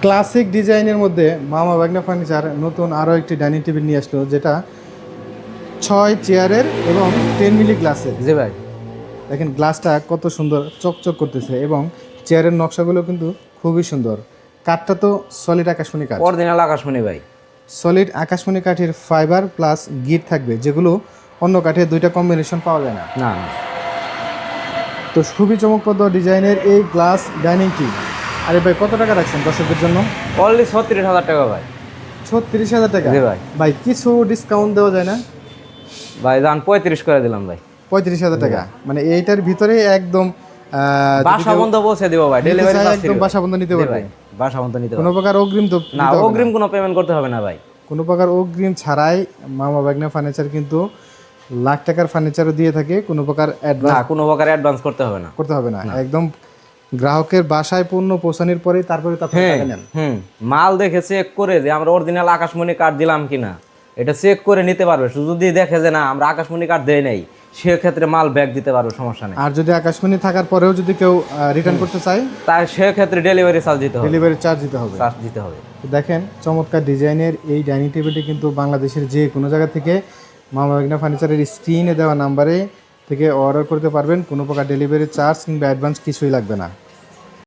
Classic ডিজাইনের মধ্যে মামা বাগনা ফার্নিচার নতুন আরও একটি ডাইনিং টেবিল নিয়ে আসলো, যেটা 6 চেয়ারের এবং 10 মিলি গ্লাসের। জি ভাই, দেখেন গ্লাসটা কত সুন্দর চকচক করতেছে এবং চেয়ারের নকশাগুলো কিন্তু খুবই সুন্দর। কাঠটা তো সলিড আকাশমণি কাঠ, অরিজিনাল আকাশমণি ভাই। সলিড আকাশমণি কাঠের ফাইবার প্লাস গিট থাকবে, যেগুলো অন্য কাঠের দুইটা কম্বিনেশন পাওয়া যায় না। না, তো খুবই চমকপ্রদ ডিজাইনের এই গ্লাস ডাইনিংটি। আরে ভাই কত টাকা রাখছেন দর্শকদের জন্য? অনলি 36,000 টাকা ভাই। 36,000 টাকা? জি ভাই। ভাই কিছু ডিসকাউন্ট দেওয়া যায় না? ভাই দাম 35 করে দিলাম ভাই। 35,000 টাকা, মানে এইটার ভিতরে একদম বাসা বন্ধ পৌঁছে দিব ভাই, ডেলিভারি চার্জ একদম বাসা বন্ধ নিতে পারবে। ভাই বাসা বন্ধ নিতে কোনো প্রকার অগ্রিম তো না, অগ্রিম কোনো পেমেন্ট করতে হবে না ভাই। কোনো প্রকার অগ্রিম ছাড়াই মামা বাগনা ফার্নিচার কিন্তু লাখ টাকার ফার্নিচারও দিয়ে থাকে, কোনো প্রকার না, অ্যাডভান্স কোনো প্রকার অ্যাডভান্স করতে হবে না। একদম গ্রাহকের বাসায় পণ্য পৌঁছানোর পরে তারপরে তারপরে টাকা নেন। মাল দেখে চেক করে যে আমরা অরিজিনাল আকাশমণি কাঠ দিলাম কিনা এটা চেক করে নিতে পারবে। শুধু যদি দেখে যে না আমরা আকাশমণি কাঠ দেই নাই, সেক্ষেত্রে মাল ব্যাক দিতে পারবে, সমস্যা নেই। আর যদি আকাশমণি থাকার পরেও যদি কেউ রিটার্ন করতে চায়, তাই সেক্ষেত্রে ডেলিভারি চার্জ দিতে হবে, ডেলিভারি চার্জ দিতে হবে। তো দেখেন চমৎকার ডিজাইনের এই ডাইনিং টেবিলটি কিন্তু বাংলাদেশের যে কোনো জায়গা থেকে মামা বাগনা ফার্নিচারের স্ক্রিনে দেওয়া নাম্বারে থেকে অর্ডার করতে পারবেন। কোনো প্রকার ডেলিভারি চার্জ কিংবা অ্যাডভান্স কিছুই লাগবে না।